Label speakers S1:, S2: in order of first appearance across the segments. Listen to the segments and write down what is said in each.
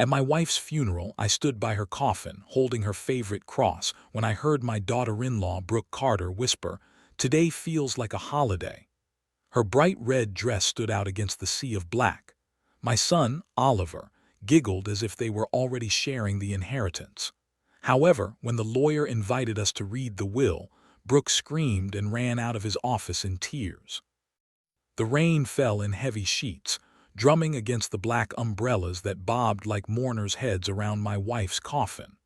S1: At my wife's funeral, I stood by her coffin, holding her favorite cross, when I heard my daughter-in-law, Brooke Carter, whisper, "Today feels like a holiday." Her bright red dress stood out against the sea of black. My son, Oliver, giggled as if they were already sharing the inheritance. However, when the lawyer invited us to read the will, Brooke screamed and ran out of his office in tears. The rain fell in heavy sheets, drumming against the black umbrellas that bobbed like mourners' heads around my wife's coffin.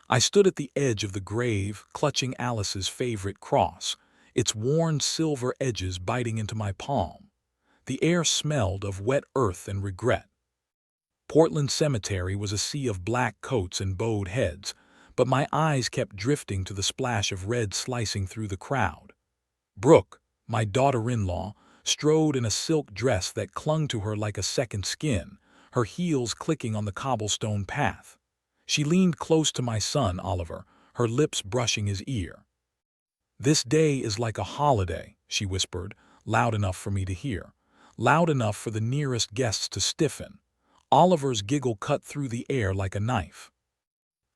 S1: I stood at the edge of the grave, clutching Alice's favorite cross, its worn silver edges biting into my palm. The air smelled of wet earth and regret. Portland Cemetery was a sea of black coats and bowed heads, but my eyes kept drifting to the splash of red slicing through the crowd. Brooke, my daughter-in-law, strode in a silk dress that clung to her like a second skin, her heels clicking on the cobblestone path. She leaned close to my son, Oliver, her lips brushing his ear. "This day is like a holiday," she whispered, loud enough for me to hear, loud enough for the nearest guests to stiffen. Oliver's giggle cut through the air like a knife.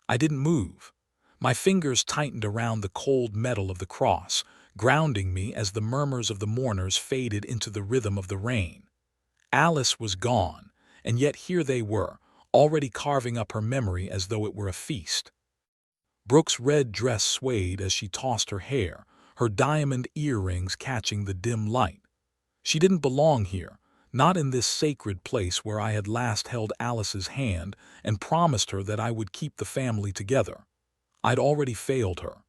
S1: I didn't move. My fingers tightened around the cold metal of the cross, grounding me as the murmurs of the mourners faded into the rhythm of the rain. Alice was gone, and yet here they were, already carving up her memory as though it were a feast. Brooke's red dress swayed as she tossed her hair, her diamond earrings catching the dim light. She didn't belong here, not in this sacred place where I had last held Alice's hand and promised her that I would keep the family together. I'd already failed her.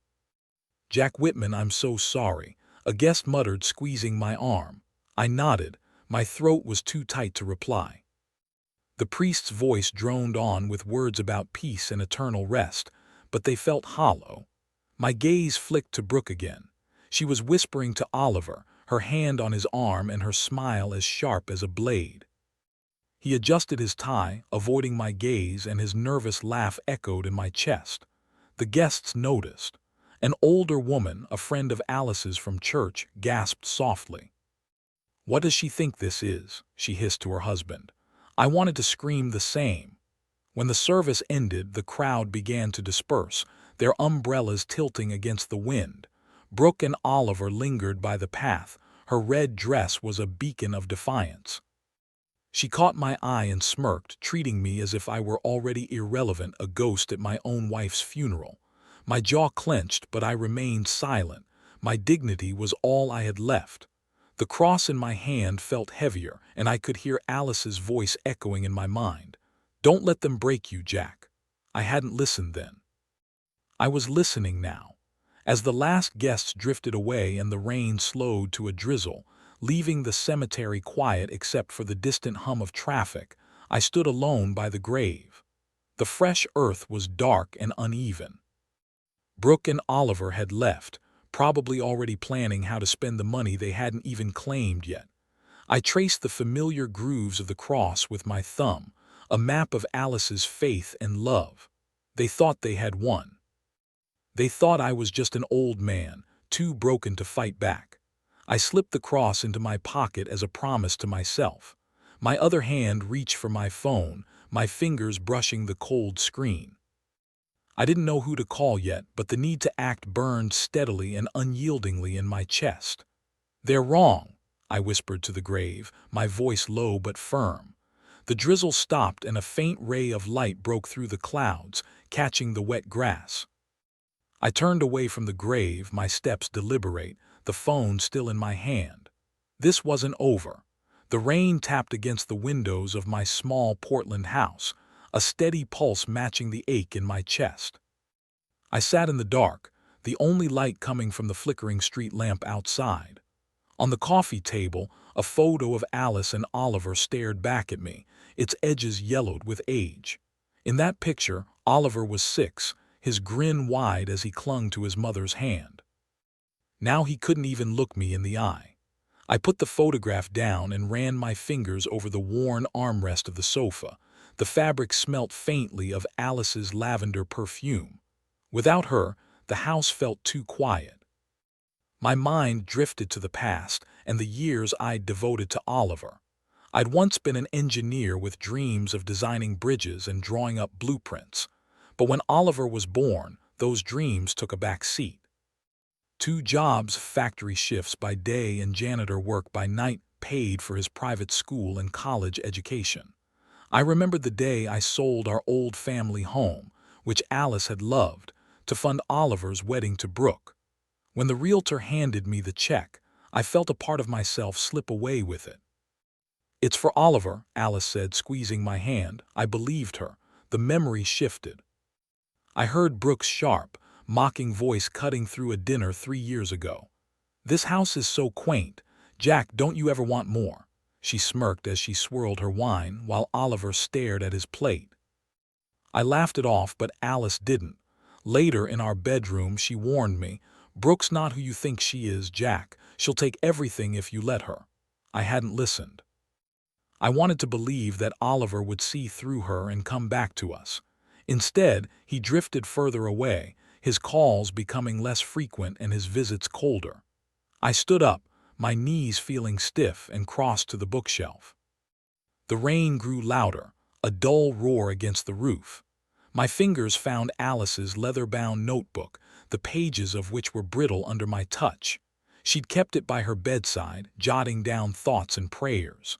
S1: "Jack Whitman, I'm so sorry," a guest muttered, squeezing my arm. I nodded. My throat was too tight to reply. The priest's voice droned on with words about peace and eternal rest, but they felt hollow. My gaze flicked to Brooke again. She was whispering to Oliver, her hand on his arm and her smile as sharp as a blade. He adjusted his tie, avoiding my gaze, and his nervous laugh echoed in my chest. The guests noticed. An older woman, a friend of Alice's from church, gasped softly. "What does she think this is?" she hissed to her husband. I wanted to scream the same. When the service ended, the crowd began to disperse, their umbrellas tilting against the wind. Brooke and Oliver lingered by the path. Her red dress was a beacon of defiance. She caught my eye and smirked, treating me as if I were already irrelevant, a ghost at my own wife's funeral. My jaw clenched, but I remained silent. My dignity was all I had left. The cross in my hand felt heavier, and I could hear Alice's voice echoing in my mind. "Don't let them break you, Jack." I hadn't listened then. I was listening now. As the last guests drifted away and the rain slowed to a drizzle, leaving the cemetery quiet except for the distant hum of traffic, I stood alone by the grave. The fresh earth was dark and uneven. Brooke and Oliver had left, probably already planning how to spend the money they hadn't even claimed yet. I traced the familiar grooves of the cross with my thumb, a map of Alice's faith and love. They thought they had won. They thought I was just an old man, too broken to fight back. I slipped the cross into my pocket as a promise to myself. My other hand reached for my phone, my fingers brushing the cold screen. I didn't know who to call yet, but the need to act burned steadily and unyieldingly in my chest. "They're wrong," I whispered to the grave, my voice low but firm. The drizzle stopped and a faint ray of light broke through the clouds, catching the wet grass. I turned away from the grave, my steps deliberate, the phone still in my hand. This wasn't over. The rain tapped against the windows of my small Portland house, a steady pulse matching the ache in my chest. I sat in the dark, the only light coming from the flickering street lamp outside. On the coffee table, a photo of Alice and Oliver stared back at me, its edges yellowed with age. In that picture, Oliver was 6, his grin wide as he clung to his mother's hand. Now he couldn't even look me in the eye. I put the photograph down and ran my fingers over the worn armrest of the sofa. The fabric smelt faintly of Alice's lavender perfume. Without her, the house felt too quiet. My mind drifted to the past and the years I'd devoted to Oliver. I'd once been an engineer with dreams of designing bridges and drawing up blueprints. But when Oliver was born, those dreams took a back seat. 2 jobs, factory shifts by day and janitor work by night, paid for his private school and college education. I remembered the day I sold our old family home, which Alice had loved, to fund Oliver's wedding to Brooke. When the realtor handed me the check, I felt a part of myself slip away with it. "It's for Oliver," Alice said, squeezing my hand. I believed her. The memory shifted. I heard Brooke's sharp, mocking voice cutting through a dinner 3 years ago. "This house is so quaint. Jack, don't you ever want more?" She smirked as she swirled her wine while Oliver stared at his plate. I laughed it off, but Alice didn't. Later in our bedroom, she warned me, "Brooke's not who you think she is, Jack. She'll take everything if you let her." I hadn't listened. I wanted to believe that Oliver would see through her and come back to us. Instead, he drifted further away, his calls becoming less frequent and his visits colder. I stood up, my knees feeling stiff, and crossed to the bookshelf. The rain grew louder, a dull roar against the roof. My fingers found Alice's leather-bound notebook, the pages of which were brittle under my touch. She'd kept it by her bedside, jotting down thoughts and prayers.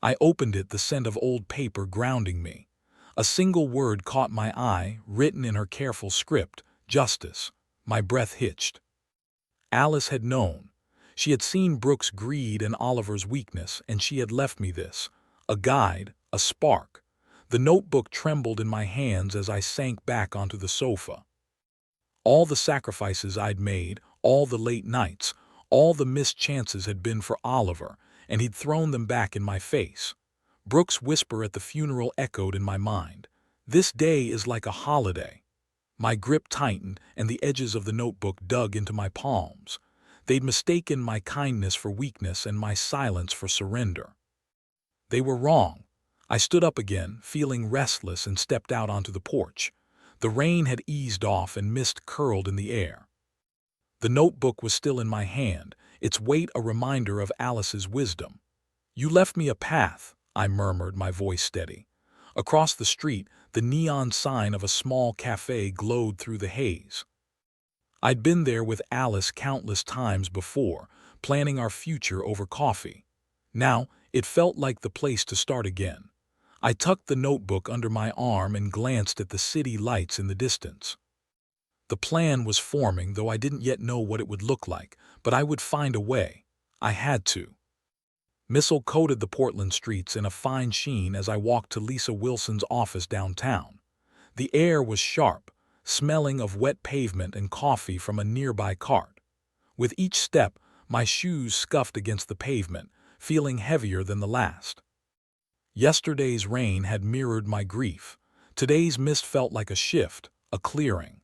S1: I opened it, the scent of old paper grounding me. A single word caught my eye, written in her careful script: justice. My breath hitched. Alice had known. She had seen Brooke's greed and Oliver's weakness, and she had left me this. A guide, a spark. The notebook trembled in my hands as I sank back onto the sofa. All the sacrifices I'd made, all the late nights, all the missed chances had been for Oliver, and he'd thrown them back in my face. Brooke's whisper at the funeral echoed in my mind. "This day is like a holiday." My grip tightened, and the edges of the notebook dug into my palms. They'd mistaken my kindness for weakness and my silence for surrender. They were wrong. I stood up again, feeling restless, and stepped out onto the porch. The rain had eased off and mist curled in the air. The notebook was still in my hand, its weight a reminder of Alice's wisdom. "You left me a path," I murmured, my voice steady. Across the street, the neon sign of a small cafe glowed through the haze. I'd been there with Alice countless times before, planning our future over coffee. Now, it felt like the place to start again. I tucked the notebook under my arm and glanced at the city lights in the distance. The plan was forming, though I didn't yet know what it would look like, but I would find a way. I had to. Missile coated the Portland streets in a fine sheen as I walked to Lisa Wilson's office downtown. The air was sharp, smelling of wet pavement and coffee from a nearby cart. With each step, my shoes scuffed against the pavement, feeling heavier than the last. Yesterday's rain had mirrored my grief. Today's mist felt like a shift, a clearing.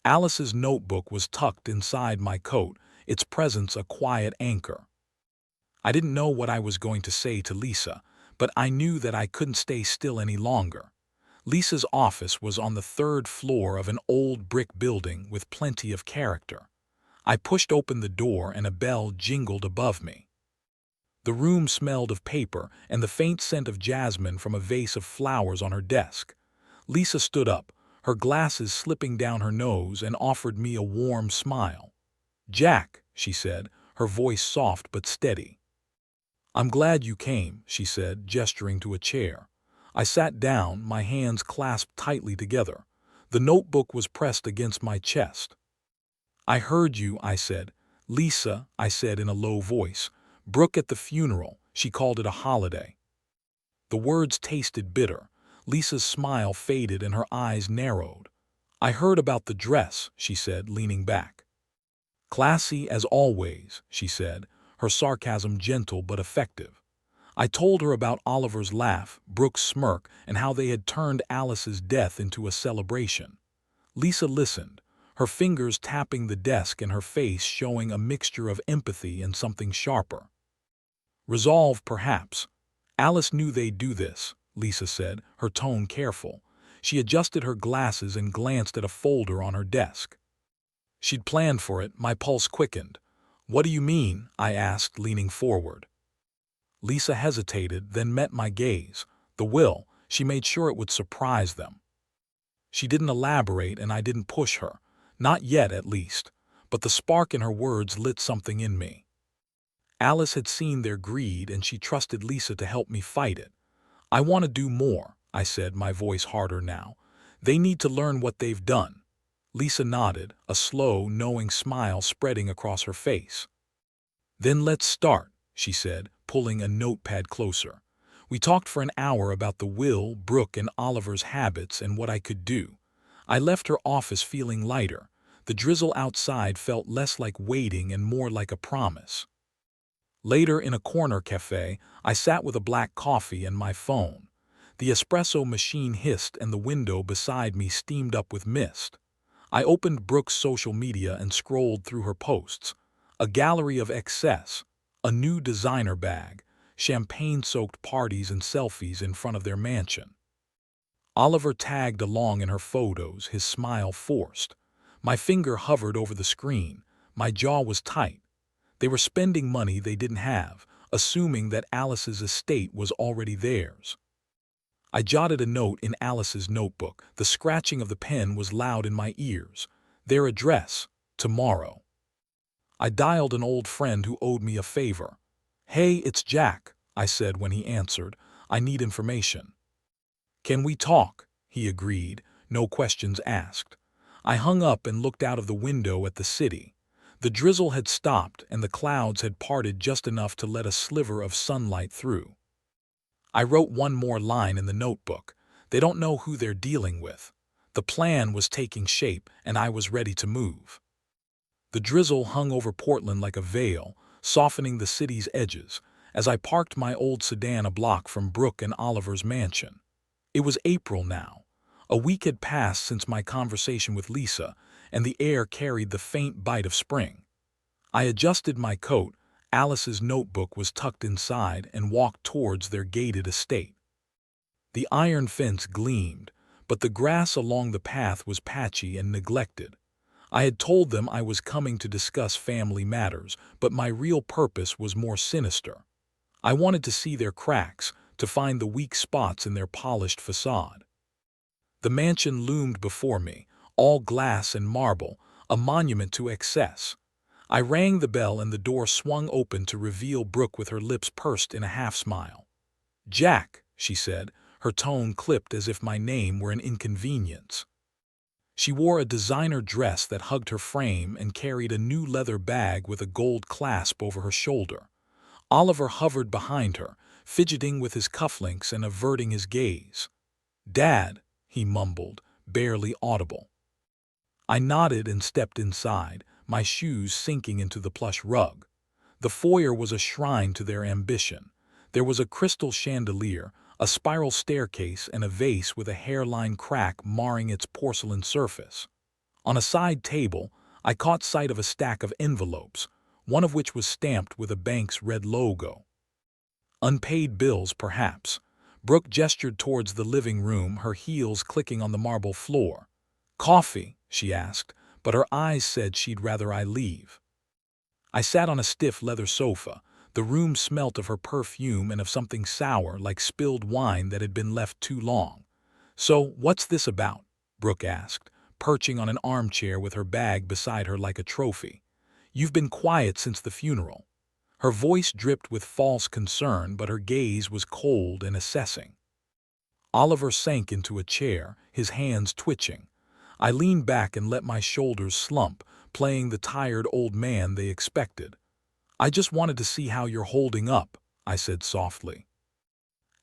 S1: Alice's notebook was tucked inside my coat, its presence a quiet anchor. I didn't know what I was going to say to Lisa, but I knew that I couldn't stay still any longer. Lisa's office was on the 3rd floor of an old brick building with plenty of character. I pushed open the door and a bell jingled above me. The room smelled of paper and the faint scent of jasmine from a vase of flowers on her desk. Lisa stood up, her glasses slipping down her nose, and offered me a warm smile. "Jack," she said, her voice soft but steady. "I'm glad you came," she said, gesturing to a chair. I sat down, my hands clasped tightly together. The notebook was pressed against my chest. "I heard you," I said. "Lisa," I said in a low voice. "Brooke at the funeral, she called it a holiday." The words tasted bitter. Lisa's smile faded and her eyes narrowed. "I heard about the dress," she said, leaning back. "Classy as always," she said, her sarcasm gentle but effective. I told her about Oliver's laugh, Brooke's smirk, and how they had turned Alice's death into a celebration. Lisa listened, her fingers tapping the desk and her face showing a mixture of empathy and something sharper. "Resolve, perhaps. Alice knew they'd do this," Lisa said, her tone careful. She adjusted her glasses and glanced at a folder on her desk. "She'd planned for it." My pulse quickened. "What do you mean?" I asked, leaning forward. Lisa hesitated, then met my gaze. The will, she made sure it would surprise them. She didn't elaborate and I didn't push her. Not yet, at least. But the spark in her words lit something in me. Alice had seen their greed and she trusted Lisa to help me fight it. I want to do more, I said, my voice harder now. They need to learn what they've done. Lisa nodded, a slow, knowing smile spreading across her face. Then let's start, she said, pulling a notepad closer. We talked for an hour about the will, Brooke, and Oliver's habits and what I could do. I left her office feeling lighter. The drizzle outside felt less like waiting and more like a promise. Later, in a corner cafe, I sat with a black coffee and my phone. The espresso machine hissed and the window beside me steamed up with mist. I opened Brooke's social media and scrolled through her posts. A gallery of excess, a new designer bag, champagne-soaked parties and selfies in front of their mansion. Oliver tagged along in her photos, his smile forced. My finger hovered over the screen. My jaw was tight. They were spending money they didn't have, assuming that Alice's estate was already theirs. I jotted a note in Alice's notebook. The scratching of the pen was loud in my ears. Their address, tomorrow. I dialed an old friend who owed me a favor. "Hey, it's Jack," I said when he answered. "I need information." "Can we talk?" he agreed, no questions asked. I hung up and looked out of the window at the city. The drizzle had stopped and the clouds had parted just enough to let a sliver of sunlight through. I wrote one more line in the notebook. They don't know who they're dealing with. The plan was taking shape and I was ready to move. The drizzle hung over Portland like a veil, softening the city's edges, as I parked my old sedan a block from Brooke and Oliver's mansion. It was April now. A week had passed since my conversation with Lisa, and the air carried the faint bite of spring. I adjusted my coat, Alice's notebook was tucked inside, and walked towards their gated estate. The iron fence gleamed, but the grass along the path was patchy and neglected. I had told them I was coming to discuss family matters, but my real purpose was more sinister. I wanted to see their cracks, to find the weak spots in their polished facade. The mansion loomed before me, all glass and marble, a monument to excess. I rang the bell and the door swung open to reveal Brooke with her lips pursed in a half-smile. "Jack," she said, her tone clipped as if my name were an inconvenience. She wore a designer dress that hugged her frame and carried a new leather bag with a gold clasp over her shoulder. Oliver hovered behind her, fidgeting with his cufflinks and averting his gaze. "Dad," he mumbled, barely audible. I nodded and stepped inside, my shoes sinking into the plush rug. The foyer was a shrine to their ambition. There was a crystal chandelier, a spiral staircase, and a vase with a hairline crack marring its porcelain surface. On a side table, I caught sight of a stack of envelopes, one of which was stamped with a bank's red logo. Unpaid bills, perhaps. Brooke gestured towards the living room, her heels clicking on the marble floor. "Coffee?" she asked, but her eyes said she'd rather I leave. I sat on a stiff leather sofa. The room smelt of her perfume and of something sour like spilled wine that had been left too long. "So, what's this about?" Brooke asked, perching on an armchair with her bag beside her like a trophy. "You've been quiet since the funeral." Her voice dripped with false concern, but her gaze was cold and assessing. Oliver sank into a chair, his hands twitching. I leaned back and let my shoulders slump, playing the tired old man they expected. "I just wanted to see how you're holding up," I said softly.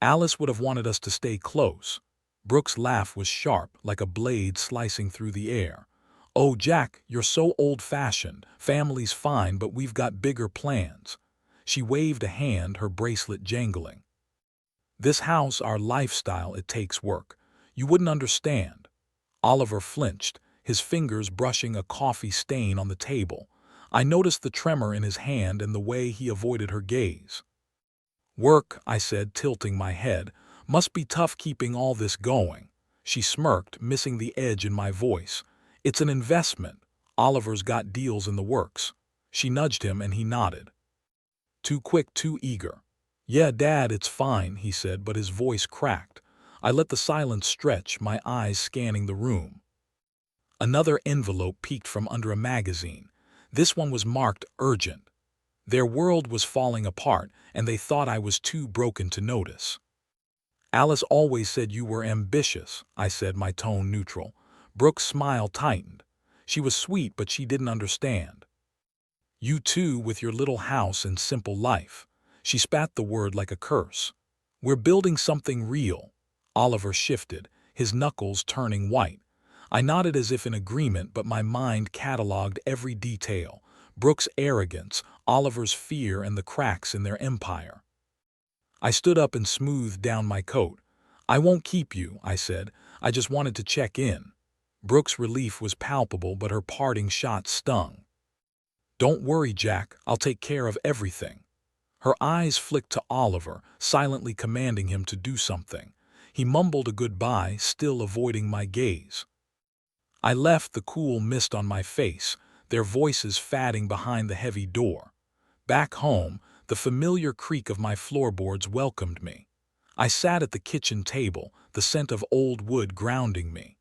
S1: "Alice would have wanted us to stay close." Brooke's laugh was sharp, like a blade slicing through the air. "Oh, Jack, you're so old-fashioned. Family's fine, but we've got bigger plans." She waved a hand, her bracelet jangling. "This house, our lifestyle, it takes work. You wouldn't understand." Oliver flinched, his fingers brushing a coffee stain on the table. I noticed the tremor in his hand and the way he avoided her gaze. "Work," I said, tilting my head. "Must be tough keeping all this going." She smirked, missing the edge in my voice. "It's an investment. Oliver's got deals in the works." She nudged him and he nodded. "Too quick, too eager." "Yeah, Dad, it's fine," he said, but his voice cracked. I let the silence stretch, my eyes scanning the room. Another envelope peeked from under a magazine. This one was marked urgent. Their world was falling apart, and they thought I was too broken to notice. "Alice always said you were ambitious," I said, my tone neutral. Brooke's smile tightened. She was sweet, but she didn't understand. "You too, with your little house and simple life." She spat the word like a curse. "We're building something real." Oliver shifted, his knuckles turning white. I nodded as if in agreement, but my mind catalogued every detail. Brooke's arrogance, Oliver's fear, and the cracks in their empire. I stood up and smoothed down my coat. "I won't keep you," I said. "I just wanted to check in." Brooke's relief was palpable, but her parting shot stung. "Don't worry, Jack. I'll take care of everything." Her eyes flicked to Oliver, silently commanding him to do something. He mumbled a goodbye, still avoiding my gaze. I left, the cool mist on my face, their voices fatting behind the heavy door. Back home, the familiar creak of my floorboards welcomed me. I sat at the kitchen table, the scent of old wood grounding me.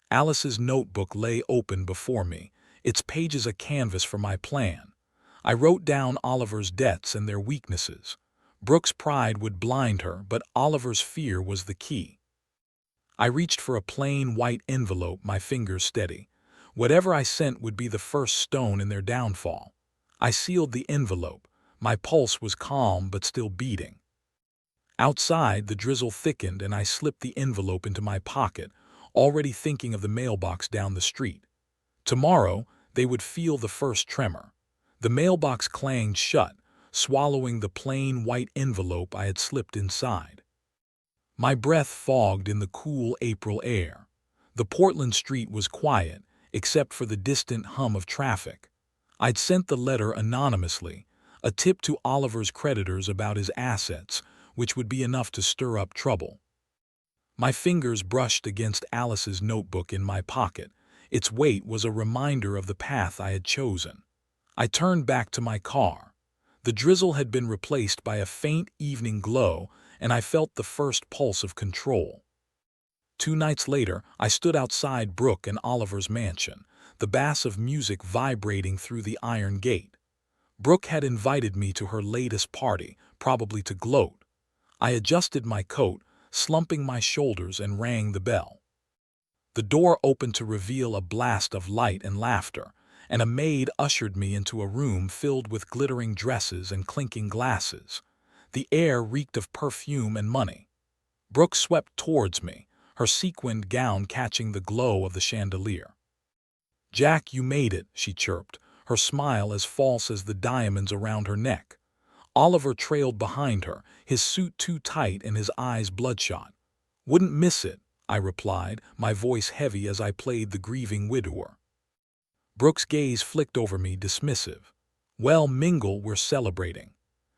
S1: Alice's notebook lay open before me, its pages a canvas for my plan. I wrote down Oliver's debts and their weaknesses. Brooke's pride would blind her, but Oliver's fear was the key. I reached for a plain white envelope, my fingers steady. Whatever I sent would be the first stone in their downfall. I sealed the envelope. My pulse was calm but still beating. Outside, the drizzle thickened and I slipped the envelope into my pocket, already thinking of the mailbox down the street. Tomorrow, they would feel the first tremor. The mailbox clanged shut, swallowing the plain white envelope I had slipped inside. My breath fogged in the cool April air. The Portland street was quiet, except for the distant hum of traffic. I'd sent the letter anonymously, a tip to Oliver's creditors about his assets, which would be enough to stir up trouble. My fingers brushed against Alice's notebook in my pocket. Its weight was a reminder of the path I had chosen. I turned back to my car. The drizzle had been replaced by a faint evening glow, and I felt the first pulse of control. 2 nights later, I stood outside Brooke and Oliver's mansion, the bass of music vibrating through the iron gate. Brooke had invited me to her latest party, probably to gloat. I adjusted my coat, slumping my shoulders, and rang the bell. The door opened to reveal a blast of light and laughter, and a maid ushered me into a room filled with glittering dresses and clinking glasses. The air reeked of perfume and money. Brooke swept towards me, her sequined gown catching the glow of the chandelier. "Jack, you made it," she chirped, her smile as false as the diamonds around her neck. Oliver trailed behind her, his suit too tight and his eyes bloodshot. "Wouldn't miss it," I replied, my voice heavy as I played the grieving widower. Brooke's gaze flicked over me, dismissive. "Well, mingle, we're celebrating."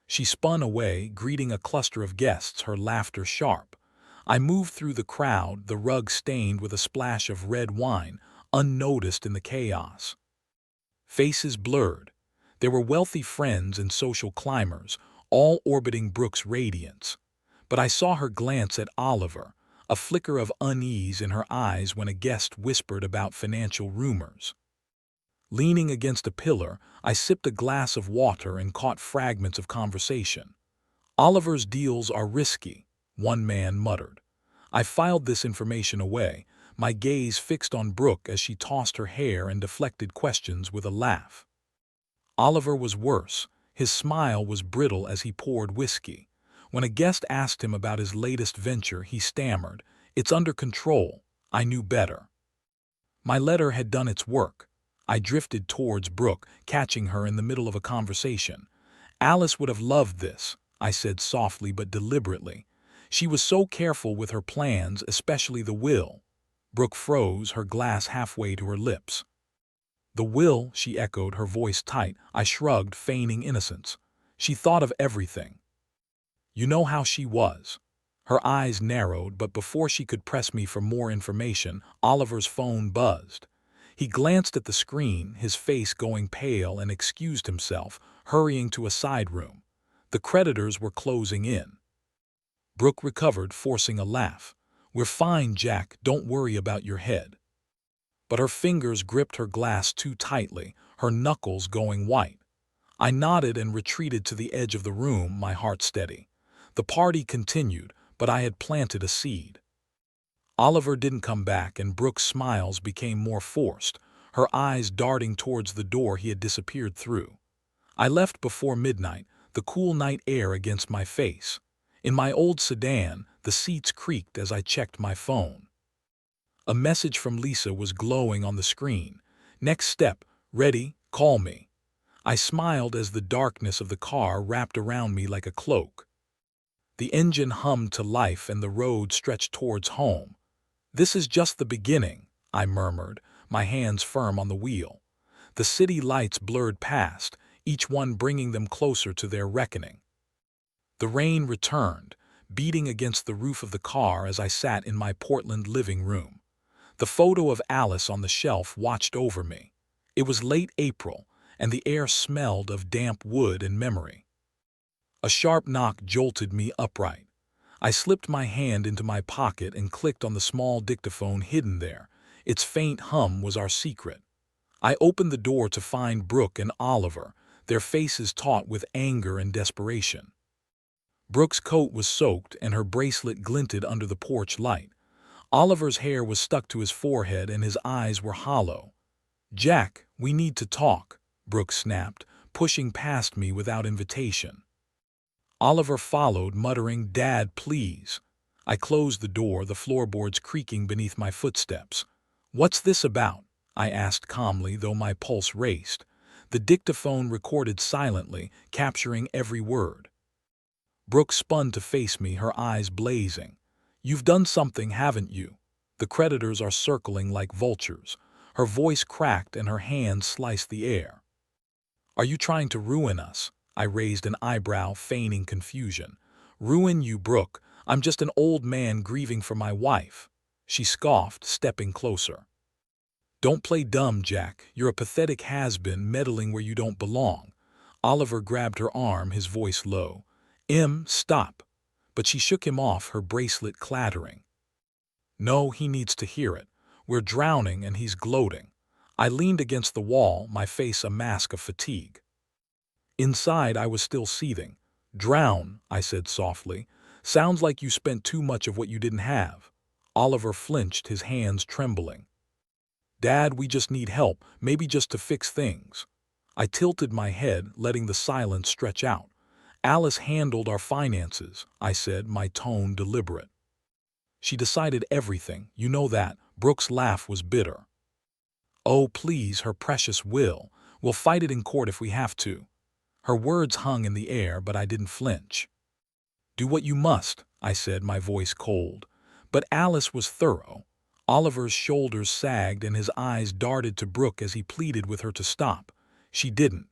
S1: She spun away, greeting a cluster of guests, her laughter sharp. I moved through the crowd, the rug stained with a splash of red wine, unnoticed in the chaos. Faces blurred. There were wealthy friends and social climbers, all orbiting Brooke's radiance. But I saw her glance at Oliver, a flicker of unease in her eyes when a guest whispered about financial rumors. Leaning against a pillar, I sipped a glass of water and caught fragments of conversation. "Oliver's deals are risky," one man muttered. I filed this information away, my gaze fixed on Brooke as she tossed her hair and deflected questions with a laugh. Oliver was worse. His smile was brittle as he poured whiskey. When a guest asked him about his latest venture, he stammered, "It's under control." I knew better. My letter had done its work. I drifted towards Brooke, catching her in the middle of a conversation. "Alice would have loved this," I said softly but deliberately. "She was so careful with her plans, especially the will." Brooke froze, her glass halfway to her lips. "The will," she echoed, her voice tight. I shrugged, feigning innocence. "She thought of everything. You know how she was." Her eyes narrowed, but before she could press me for more information, Oliver's phone buzzed. He glanced at the screen, his face going pale, and excused himself, hurrying to a side room. The creditors were closing in. Brooke recovered, forcing a laugh. "We're fine, Jack, don't worry about your head." But her fingers gripped her glass too tightly, her knuckles going white. I nodded and retreated to the edge of the room, my heart steady. The party continued, but I had planted a seed. Oliver didn't come back, and Brooke's smiles became more forced, her eyes darting towards the door he had disappeared through. I left before midnight, the cool night air against my face. In my old sedan, the seats creaked as I checked my phone. A message from Lisa was glowing on the screen. "Next step, ready, call me." I smiled as the darkness of the car wrapped around me like a cloak. The engine hummed to life and the road stretched towards home. "This is just the beginning," I murmured, my hands firm on the wheel. The city lights blurred past, each one bringing them closer to their reckoning. The rain returned, beating against the roof of the car as I sat in my Portland living room. The photo of Alice on the shelf watched over me. It was late April, and the air smelled of damp wood and memory. A sharp knock jolted me upright. I slipped my hand into my pocket and clicked on the small dictaphone hidden there. Its faint hum was our secret. I opened the door to find Brooke and Oliver, their faces taut with anger and desperation. Brooke's coat was soaked and her bracelet glinted under the porch light. Oliver's hair was stuck to his forehead and his eyes were hollow. "Jack, we need to talk," Brooke snapped, pushing past me without invitation. Oliver followed, muttering, "Dad, please." I closed the door, the floorboards creaking beneath my footsteps. "What's this about?" I asked calmly, though my pulse raced. The dictaphone recorded silently, capturing every word. Brooke spun to face me, her eyes blazing. "You've done something, haven't you? The creditors are circling like vultures." Her voice cracked and her hands sliced the air. "Are you trying to ruin us?" I raised an eyebrow, feigning confusion. "Ruin you, Brooke? I'm just an old man grieving for my wife." She scoffed, stepping closer. "Don't play dumb, Jack. You're a pathetic has-been meddling where you don't belong." Oliver grabbed her arm, his voice low. Stop." But she shook him off, her bracelet clattering. "No, he needs to hear it. We're drowning and he's gloating." I leaned against the wall, my face a mask of fatigue. Inside, I was still seething. "Drown," I said softly. "Sounds like you spent too much of what you didn't have." Oliver flinched, his hands trembling. "Dad, we just need help, maybe just to fix things." I tilted my head, letting the silence stretch out. "Alice handled our finances," I said, my tone deliberate. "She decided everything, you know that." Brooke's laugh was bitter. "Oh, please, her precious will. We'll fight it in court if we have to." Her words hung in the air, but I didn't flinch. "Do what you must," I said, my voice cold. But Alice was thorough. Oliver's shoulders sagged and his eyes darted to Brooke as he pleaded with her to stop. She didn't.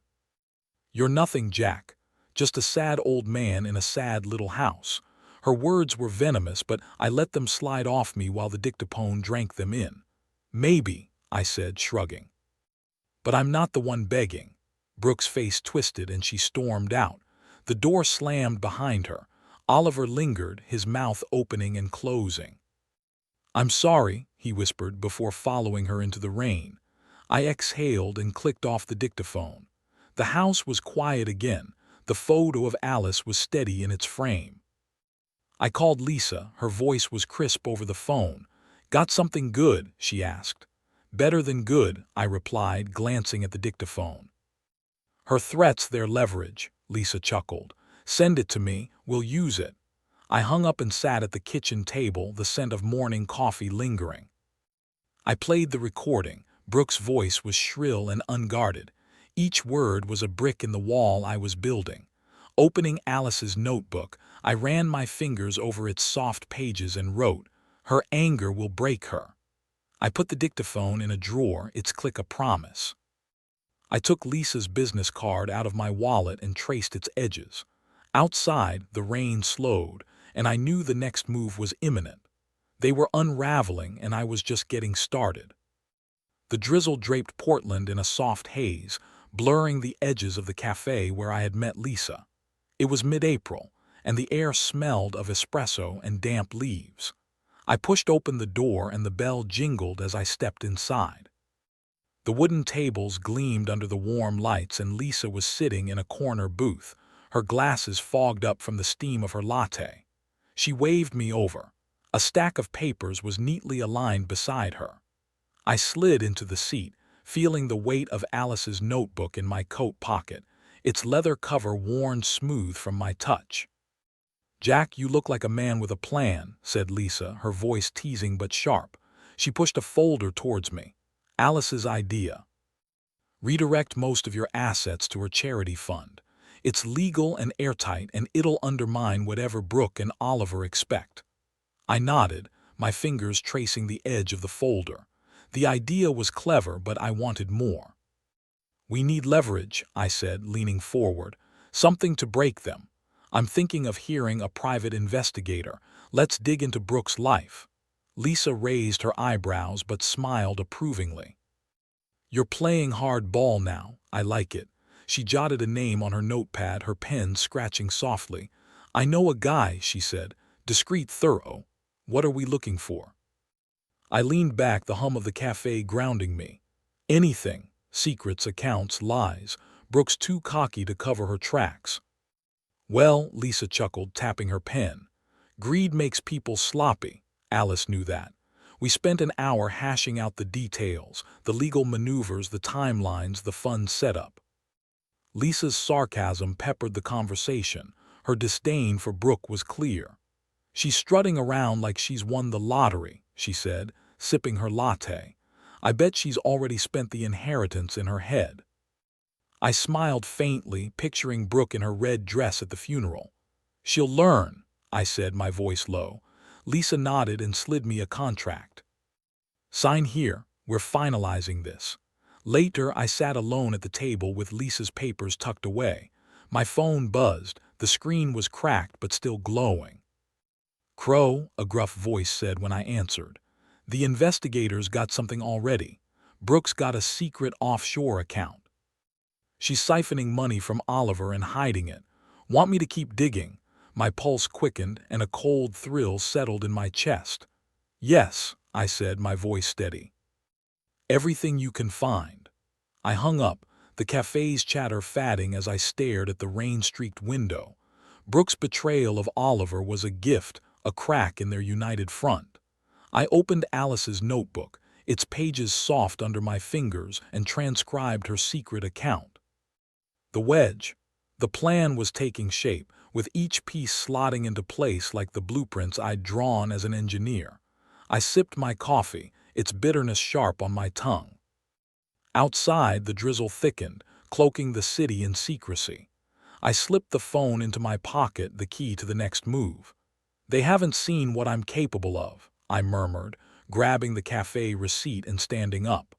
S1: "You're nothing, Jack. Just a sad old man in a sad little house." Her words were venomous, but I let them slide off me while the dictaphone drank them in. "Maybe," I said, shrugging. "But I'm not the one begging." Brooke's face twisted and she stormed out. The door slammed behind her. Oliver lingered, his mouth opening and closing. "I'm sorry," he whispered before following her into the rain. I exhaled and clicked off the dictaphone. The house was quiet again. The photo of Alice was steady in its frame. I called Lisa. Her voice was crisp over the phone. "Got something good?" she asked. "Better than good," I replied, glancing at the dictaphone. "Her threats, their leverage," Lisa chuckled. "Send it to me, we'll use it." I hung up and sat at the kitchen table, the scent of morning coffee lingering. I played the recording. Brooke's voice was shrill and unguarded. Each word was a brick in the wall I was building. Opening Alice's notebook, I ran my fingers over its soft pages and wrote, "Her anger will break her." I put the dictaphone in a drawer, its click a promise. I took Lisa's business card out of my wallet and traced its edges. Outside, the rain slowed, and I knew the next move was imminent. They were unraveling, and I was just getting started. The drizzle draped Portland in a soft haze, blurring the edges of the cafe where I had met Lisa. It was mid-April, and the air smelled of espresso and damp leaves. I pushed open the door and the bell jingled as I stepped inside. The wooden tables gleamed under the warm lights and Lisa was sitting in a corner booth, her glasses fogged up from the steam of her latte. She waved me over. A stack of papers was neatly aligned beside her. I slid into the seat, feeling the weight of Alice's notebook in my coat pocket, its leather cover worn smooth from my touch. "Jack, you look like a man with a plan," said Lisa, her voice teasing but sharp. She pushed a folder towards me. "Alice's idea. Redirect most of your assets to her charity fund. It's legal and airtight, and it'll undermine whatever Brooke and Oliver expect." I nodded, my fingers tracing the edge of the folder. The idea was clever, but I wanted more. "We need leverage," I said, leaning forward. "Something to break them. I'm thinking of hiring a private investigator. Let's dig into Brooke's life." Lisa raised her eyebrows but smiled approvingly. "You're playing hard ball now. I like it." She jotted a name on her notepad, her pen scratching softly. "I know a guy," she said. "Discreet, thorough. What are we looking for?" I leaned back, the hum of the cafe grounding me. "Anything. Secrets, accounts, lies. Brooke's too cocky to cover her tracks." "Well," Lisa chuckled, tapping her pen. "Greed makes people sloppy." Alice knew that. We spent an hour hashing out the details, the legal maneuvers, the timelines, the fund setup. Lisa's sarcasm peppered the conversation. Her disdain for Brooke was clear. "She's strutting around like she's won the lottery," she said, sipping her latte. "I bet she's already spent the inheritance in her head." I smiled faintly, picturing Brooke in her red dress at the funeral. "She'll learn," I said, my voice low. Lisa nodded and slid me a contract. "Sign here. We're finalizing this." Later, I sat alone at the table with Lisa's papers tucked away. My phone buzzed. The screen was cracked but still glowing. "Crow," a gruff voice said when I answered. "The investigators got something already. Brooke's got a secret offshore account. She's siphoning money from Oliver and hiding it. Want me to keep digging?" My pulse quickened and a cold thrill settled in my chest. "Yes," I said, my voice steady. "Everything you can find." I hung up, the cafe's chatter fading as I stared at the rain-streaked window. Brooke's betrayal of Oliver was a gift, a crack in their united front. I opened Alice's notebook, its pages soft under my fingers, and transcribed her secret account. The wedge. The plan was taking shape, with each piece slotting into place like the blueprints I'd drawn as an engineer. I sipped my coffee, its bitterness sharp on my tongue. Outside, the drizzle thickened, cloaking the city in secrecy. I slipped the phone into my pocket, the key to the next move. "They haven't seen what I'm capable of," I murmured, grabbing the cafe receipt and standing up.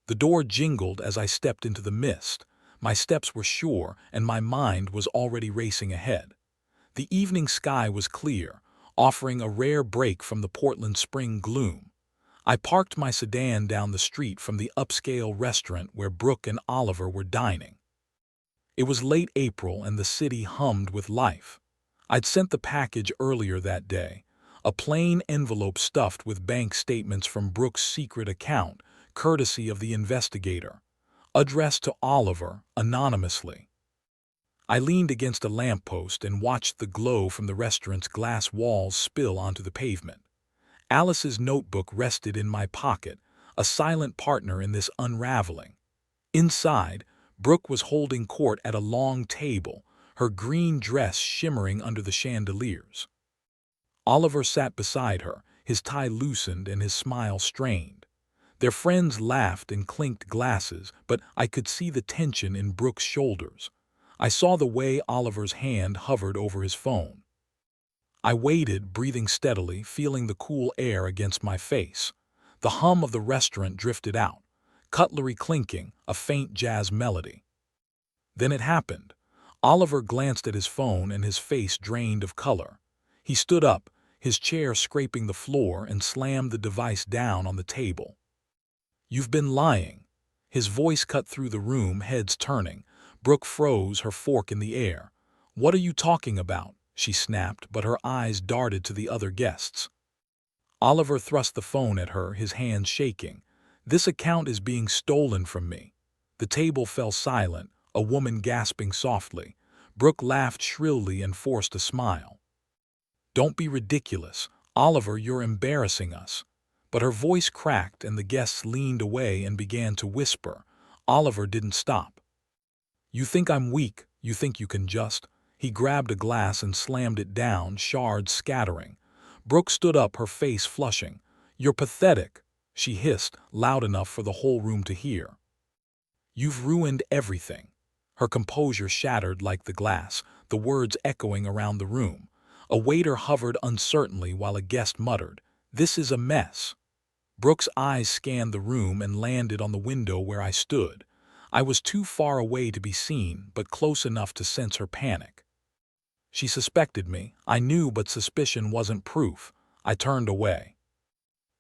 S1: The door jingled as I stepped into the mist. My steps were sure, and my mind was already racing ahead. The evening sky was clear, offering a rare break from the Portland spring gloom. I parked my sedan down the street from the upscale restaurant where Brooke and Oliver were dining. It was late April and the city hummed with life. I'd sent the package earlier that day, a plain envelope stuffed with bank statements from Brooke's secret account, courtesy of the investigator, addressed to Oliver anonymously. I leaned against a lamppost and watched the glow from the restaurant's glass walls spill onto the pavement. Alice's notebook rested in my pocket, a silent partner in this unraveling. Inside, Brooke was holding court at a long table, her green dress shimmering under the chandeliers. Oliver sat beside her, his tie loosened and his smile strained. Their friends laughed and clinked glasses, but I could see the tension in Brooke's shoulders. I saw the way Oliver's hand hovered over his phone. I waited, breathing steadily, feeling the cool air against my face. The hum of the restaurant drifted out, cutlery clinking, a faint jazz melody. Then it happened. Oliver glanced at his phone and his face drained of color. He stood up, his chair scraping the floor, and slammed the device down on the table. "You've been lying." His voice cut through the room, heads turning. Brooke froze, her fork in the air. "What are you talking about?" she snapped, but her eyes darted to the other guests. Oliver thrust the phone at her, his hands shaking. "This account is being stolen from me." The table fell silent, a woman gasping softly. Brooke laughed shrilly and forced a smile. "Don't be ridiculous. Oliver, you're embarrassing us." But her voice cracked and the guests leaned away and began to whisper. Oliver didn't stop. "You think I'm weak? You think you can just—" He grabbed a glass and slammed it down, shards scattering. Brooke stood up, her face flushing. "You're pathetic," she hissed, loud enough for the whole room to hear. "You've ruined everything." Her composure shattered like the glass, the words echoing around the room. A waiter hovered uncertainly while a guest muttered, "This is a mess." Brooke's eyes scanned the room and landed on the window where I stood. I was too far away to be seen, but close enough to sense her panic. She suspected me, I knew, but suspicion wasn't proof. I turned away.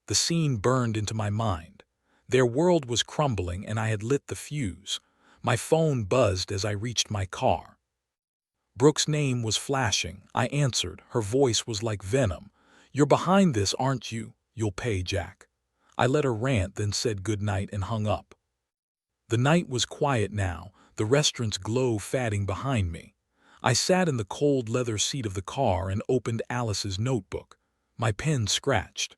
S1: The scene burned into my mind. Their world was crumbling and I had lit the fuse. My phone buzzed as I reached my car. Brooke's name was flashing. I answered. Her voice was like venom. "You're behind this, aren't you? You'll pay, Jack." I let her rant, then said goodnight and hung up. The night was quiet now, the restaurant's glow fading behind me. I sat in the cold leather seat of the car and opened Alice's notebook. My pen scratched.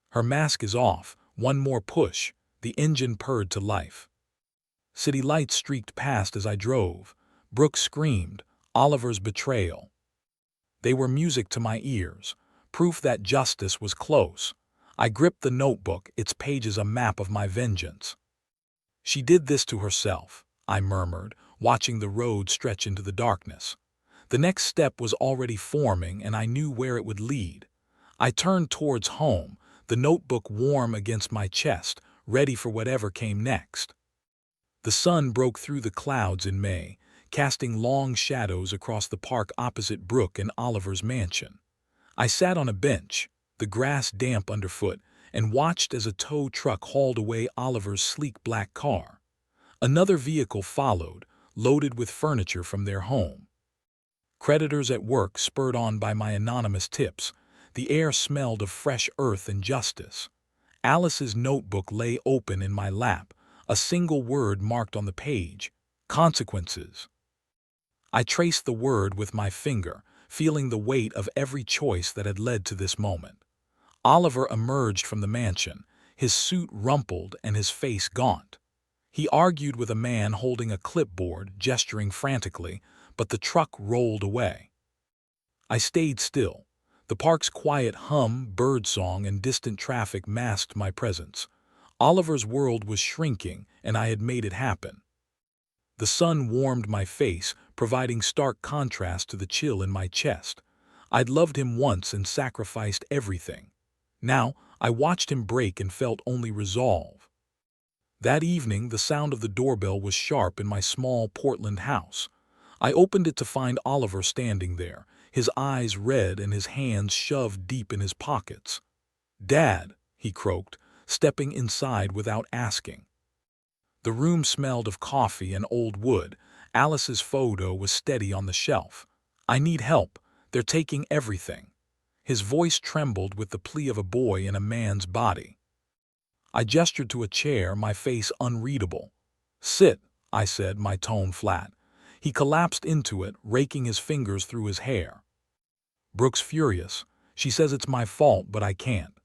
S1: "Her mask is off. One more push." The engine purred to life. City lights streaked past as I drove. Brooke screamed, "Oliver's betrayal." They were music to my ears, proof that justice was close. I gripped the notebook, its pages a map of my vengeance. "She did this to herself," I murmured, watching the road stretch into the darkness. The next step was already forming, and I knew where it would lead. I turned towards home, the notebook warm against my chest, ready for whatever came next. The sun broke through the clouds in May, casting long shadows across the park opposite Brooke and Oliver's mansion. I sat on a bench, the grass damp underfoot, and watched as a tow truck hauled away Oliver's sleek black car. Another vehicle followed, loaded with furniture from their home. Creditors at work, spurred on by my anonymous tips. The air smelled of fresh earth and justice. Alice's notebook lay open in my lap, a single word marked on the page: consequences. I traced the word with my finger, feeling the weight of every choice that had led to this moment. Oliver emerged from the mansion, his suit rumpled and his face gaunt. He argued with a man holding a clipboard, gesturing frantically, but the truck rolled away. I stayed still. The park's quiet hum, birdsong, and distant traffic masked my presence. Oliver's world was shrinking, and I had made it happen. The sun warmed my face, providing stark contrast to the chill in my chest. I'd loved him once and sacrificed everything. Now, I watched him break and felt only resolve. That evening, the sound of the doorbell was sharp in my small Portland house. I opened it to find Oliver standing there, his eyes red and his hands shoved deep in his pockets. "Dad," he croaked, stepping inside without asking. The room smelled of coffee and old wood. Alice's photo was steady on the shelf. "I need help. They're taking everything." His voice trembled with the plea of a boy in a man's body. I gestured to a chair, my face unreadable. "Sit," I said, my tone flat. He collapsed into it, raking his fingers through his hair. "Brooke's furious. She says it's my fault, but I can't.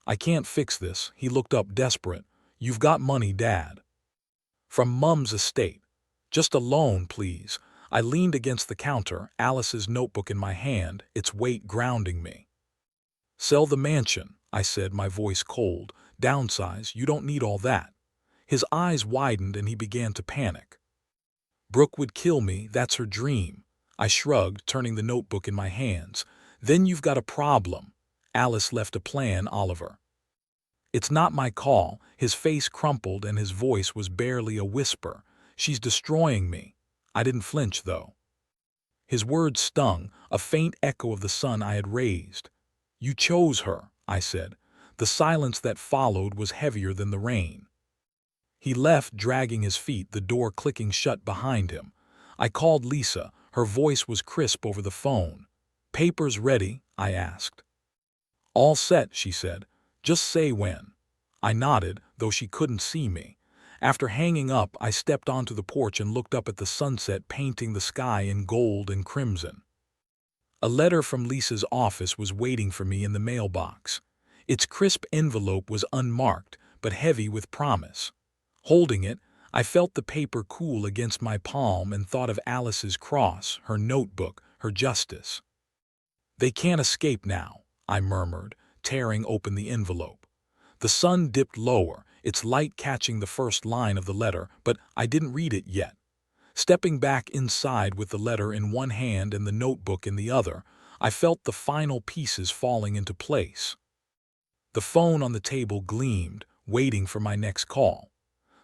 S1: I can't fix this." He looked up desperate. "You've got money, Dad." "From Mum's estate. Just a loan, please." I leaned against the counter, Alice's notebook in my hand, its weight grounding me. "Sell the mansion," I said, my voice cold. "Downsize, you don't need all that." His eyes widened and he began to panic. "Brooke would kill me, that's her dream." I shrugged, turning the notebook in my hands. "Then you've got a problem." Alice left a plan, Oliver. "It's not my call." His face crumpled and his voice was barely a whisper. "She's destroying me." I didn't flinch, though. His words stung, a faint echo of the sun I had raised. "You chose her," I said. The silence that followed was heavier than the rain. He left, dragging his feet, the door clicking shut behind him. I called Lisa, Her voice was crisp over the phone. "Papers ready?" I asked. "All set," she said. "Just say when." I nodded, though she couldn't see me. After hanging up, I stepped onto the porch and looked up at the sunset painting the sky in gold and crimson. A letter from Lisa's office was waiting for me in the mailbox. Its crisp envelope was unmarked, but heavy with promise. Holding it, I felt the paper cool against my palm and thought of Alice's cross, her notebook, her justice. "They can't escape now," I murmured, tearing open the envelope. The sun dipped lower, its light catching the first line of the letter, but I didn't read it yet. Stepping back inside with the letter in one hand and the notebook in the other, I felt the final pieces falling into place. The phone on the table gleamed, waiting for my next call.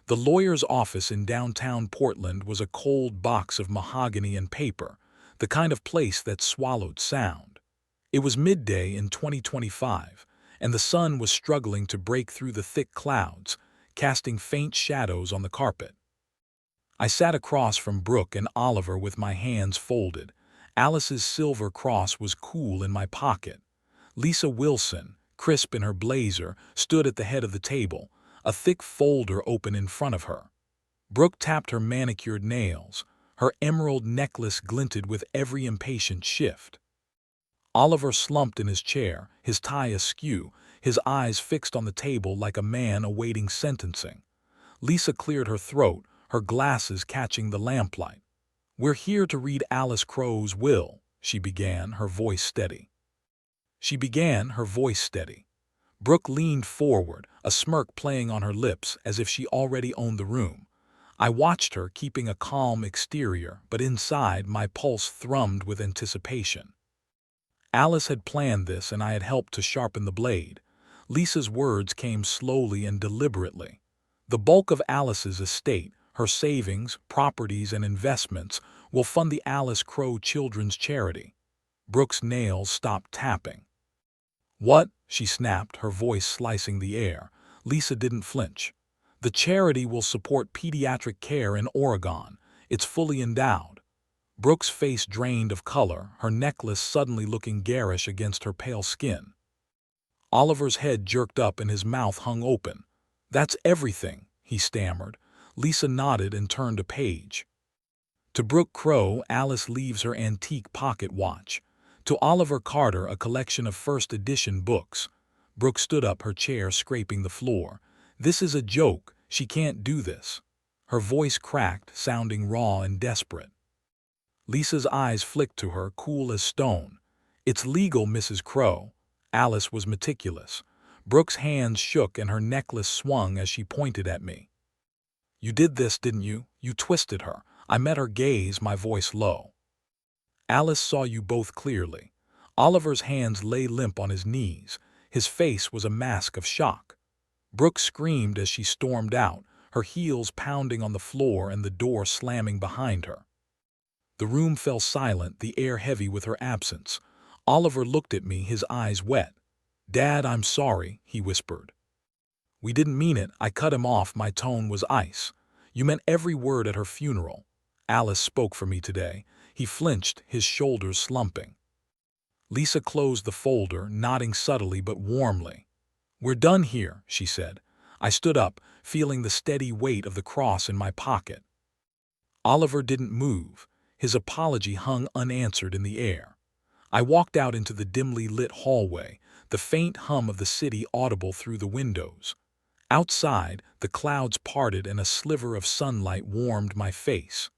S1: The lawyer's office in downtown Portland was a cold box of mahogany and paper, the kind of place that swallowed sound. It was midday in 2025, and the sun was struggling to break through the thick clouds, casting faint shadows on the carpet. I sat across from Brooke and Oliver with my hands folded. Alice's silver cross was cool in my pocket. Lisa Wilson, crisp in her blazer, stood at the head of the table, a thick folder open in front of her. Brooke tapped her manicured nails. Her emerald necklace glinted with every impatient shift. Oliver slumped in his chair, his tie askew, his eyes fixed on the table like a man awaiting sentencing. Lisa cleared her throat, her glasses catching the lamplight. "We're here to read Alice Crow's will," she began, her voice steady. Brooke leaned forward, a smirk playing on her lips as if she already owned the room. I watched her, keeping a calm exterior, but inside my pulse thrummed with anticipation. Alice had planned this, and I had helped to sharpen the blade. Lisa's words came slowly and deliberately. The bulk of Alice's estate, her savings, properties, and investments, will fund the Alice Crow Children's Charity. Brooke's nails stopped tapping. "What?" she snapped, her voice slicing the air. Lisa didn't flinch. "The charity will support pediatric care in Oregon. It's fully endowed." Brooke's face drained of color, her necklace suddenly looking garish against her pale skin. Oliver's head jerked up and his mouth hung open. "That's everything," he stammered. Lisa nodded and turned a page. To Brooke Crow, Alice leaves her antique pocket watch. To Oliver Carter, a collection of first-edition books. Brooke stood up, her chair scraping the floor. "This is a joke. She can't do this." Her voice cracked, sounding raw and desperate. Lisa's eyes flicked to her, cool as stone. "It's legal, Mrs. Crow." Alice was meticulous. Brooke's hands shook and her necklace swung as she pointed at me. "You did this, didn't you? You twisted her." I met her gaze, my voice low. "Alice saw you both clearly." Oliver's hands lay limp on his knees. His face was a mask of shock. Brooke screamed as she stormed out, her heels pounding on the floor and the door slamming behind her. The room fell silent, the air heavy with her absence. Oliver looked at me, his eyes wet. "Dad, I'm sorry," he whispered. "We didn't mean it." I cut him off, my tone was ice. "You meant every word at her funeral." Alice spoke for me today. He flinched, his shoulders slumping. Lisa closed the folder, nodding subtly but warmly. "We're done here," she said. I stood up, feeling the steady weight of the cross in my pocket. Oliver didn't move. His apology hung unanswered in the air. I walked out into the dimly lit hallway, the faint hum of the city audible through the windows. Outside, the clouds parted and a sliver of sunlight warmed my face.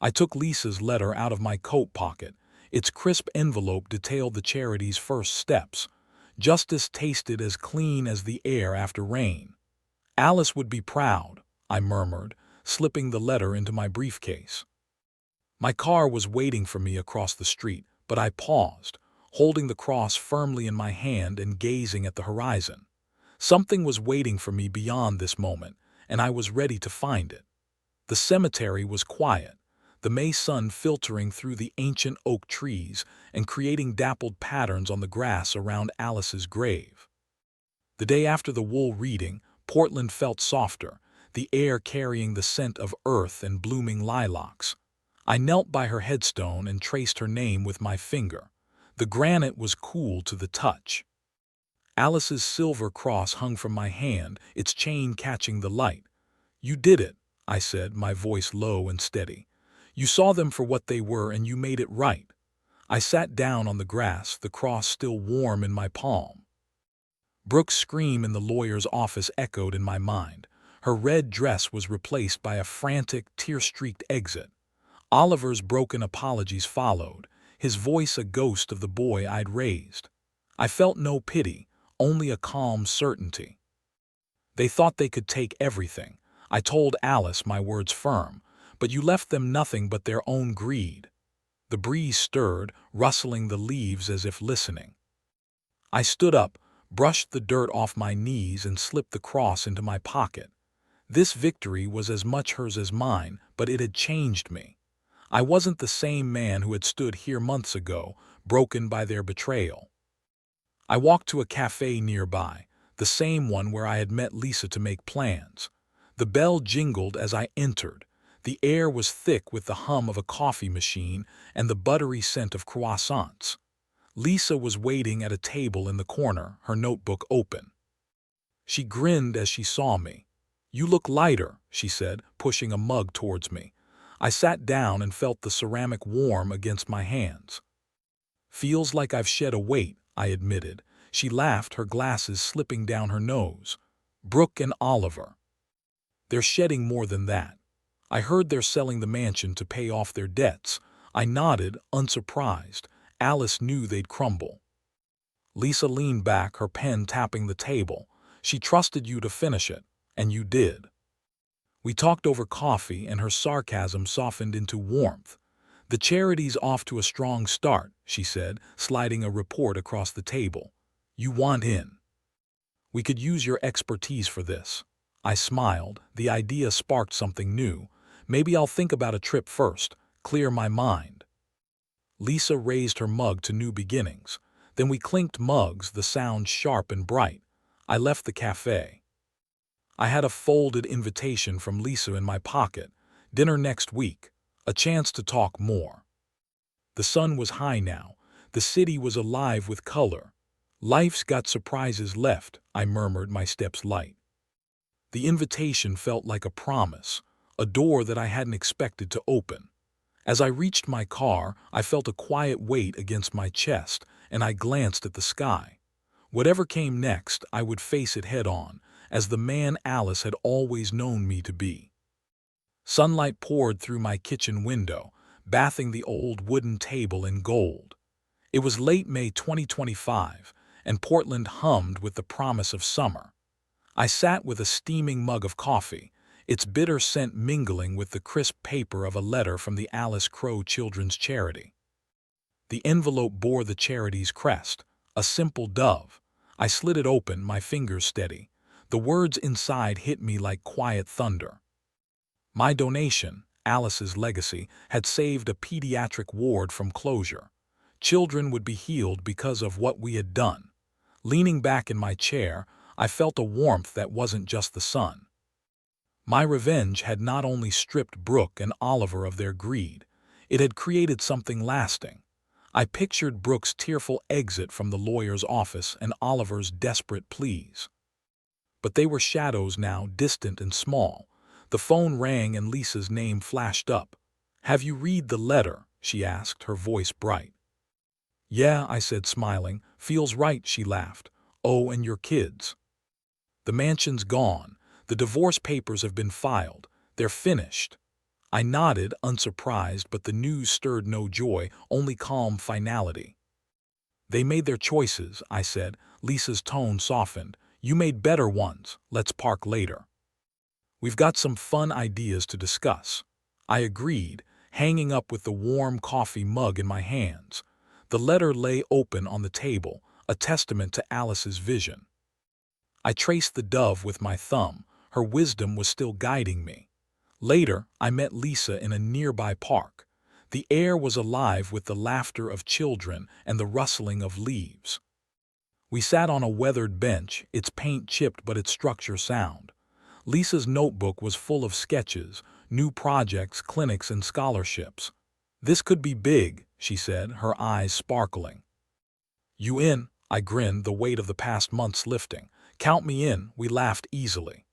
S1: I took Lisa's letter out of my coat pocket. Its crisp envelope detailed the charity's first steps. Justice tasted as clean as the air after rain. "Alice would be proud," I murmured, slipping the letter into my briefcase. My car was waiting for me across the street, but I paused, holding the cross firmly in my hand and gazing at the horizon. Something was waiting for me beyond this moment, and I was ready to find it. The cemetery was quiet, the May sun filtering through the ancient oak trees and creating dappled patterns on the grass around Alice's grave. The day after the wool reading, Portland felt softer, the air carrying the scent of earth and blooming lilacs. I knelt by her headstone and traced her name with my finger. The granite was cool to the touch. Alice's silver cross hung from my hand, its chain catching the light. "You did it," I said, my voice low and steady. "You saw them for what they were and you made it right." I sat down on the grass, the cross still warm in my palm. Brooke's scream in the lawyer's office echoed in my mind. Her red dress was replaced by a frantic, tear-streaked exit. Oliver's broken apologies followed, his voice a ghost of the boy I'd raised. I felt no pity, only a calm certainty. They thought they could take everything. I told Alice, my words firm, but you left them nothing but their own greed. The breeze stirred, rustling the leaves as if listening. I stood up, brushed the dirt off my knees and slipped the cross into my pocket. This victory was as much hers as mine, but it had changed me. I wasn't the same man who had stood here months ago, broken by their betrayal. I walked to a cafe nearby, the same one where I had met Lisa to make plans. The bell jingled as I entered. The air was thick with the hum of a coffee machine and the buttery scent of croissants. Lisa was waiting at a table in the corner, her notebook open. She grinned as she saw me. "You look lighter," she said, pushing a mug towards me. I sat down and felt the ceramic warm against my hands. "Feels like I've shed a weight," I admitted. She laughed, her glasses slipping down her nose. "Brooke and Oliver. They're shedding more than that. I heard they're selling the mansion to pay off their debts." I nodded, unsurprised. Alice knew they'd crumble. Lisa leaned back, her pen tapping the table. "She trusted you to finish it, and you did." We talked over coffee, and her sarcasm softened into warmth. "The charity's off to a strong start," she said, sliding a report across the table. "You want in. We could use your expertise for this." I smiled. The idea sparked something new. "Maybe I'll think about a trip first, clear my mind." Lisa raised her mug to new beginnings. Then we clinked mugs, the sound sharp and bright. I left the cafe. I had a folded invitation from Lisa in my pocket. Dinner next week. A chance to talk more. The sun was high now. The city was alive with color. "Life's got surprises left," I murmured, my steps light. The invitation felt like a promise, a door that I hadn't expected to open. As I reached my car, I felt a quiet weight against my chest, and I glanced at the sky. Whatever came next, I would face it head on, as the man Alice had always known me to be. Sunlight poured through my kitchen window, bathing the old wooden table in gold. It was late May 2025, and Portland hummed with the promise of summer. I sat with a steaming mug of coffee, its bitter scent mingling with the crisp paper of a letter from the Alice Crow Children's Charity. The envelope bore the charity's crest, a simple dove. I slid it open, my fingers steady. The words inside hit me like quiet thunder. My donation, Alice's legacy, had saved a pediatric ward from closure. Children would be healed because of what we had done. Leaning back in my chair, I felt a warmth that wasn't just the sun. My revenge had not only stripped Brooke and Oliver of their greed, it had created something lasting. I pictured Brooke's tearful exit from the lawyer's office and Oliver's desperate pleas. But they were shadows now, distant and small. The phone rang and Lisa's name flashed up. "Have you read the letter?" she asked, her voice bright. "Yeah," I said, smiling. "Feels right," she laughed. "Oh, and your kids?" "The mansion's gone. The divorce papers have been filed. They're finished." I nodded, unsurprised, but the news stirred no joy, only calm finality. "They made their choices," I said. Lisa's tone softened. "You made better ones. Let's park later. We've got some fun ideas to discuss." I agreed, hanging up with the warm coffee mug in my hands. The letter lay open on the table, a testament to Alice's vision. I traced the dove with my thumb. Her wisdom was still guiding me. Later, I met Lisa in a nearby park. The air was alive with the laughter of children and the rustling of leaves. We sat on a weathered bench, its paint chipped but its structure sound. Lisa's notebook was full of sketches, new projects, clinics, and scholarships. "This could be big," she said, her eyes sparkling. "You in?" I grinned, the weight of the past months lifting. "Count me in," we laughed easily.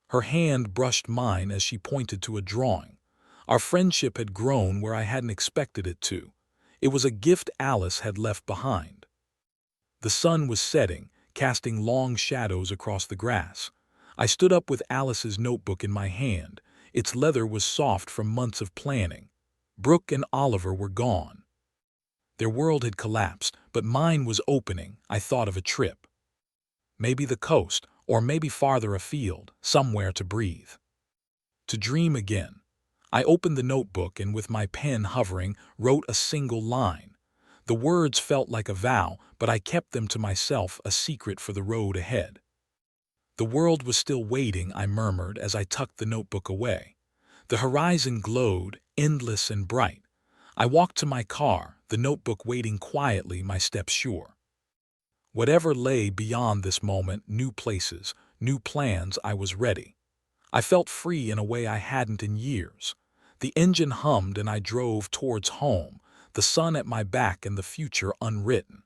S1: Her hand brushed mine as she pointed to a drawing. Our friendship had grown where I hadn't expected it to. It was a gift Alice had left behind. The sun was setting, casting long shadows across the grass. I stood up with Alice's notebook in my hand. Its leather was soft from months of planning. Brooke and Oliver were gone. Their world had collapsed, but mine was opening. I thought of a trip. Maybe the coast, or maybe farther afield, somewhere to breathe. To dream again. I opened the notebook and with my pen hovering, wrote a single line. The words felt like a vow, but I kept them to myself, a secret for the road ahead. The world was still waiting, I murmured as I tucked the notebook away. The horizon glowed, endless and bright. I walked to my car, the notebook waiting quietly, my steps sure. Whatever lay beyond this moment, new places, new plans, I was ready. I felt free in a way I hadn't in years. The engine hummed and I drove towards home, the sun at my back and the future unwritten.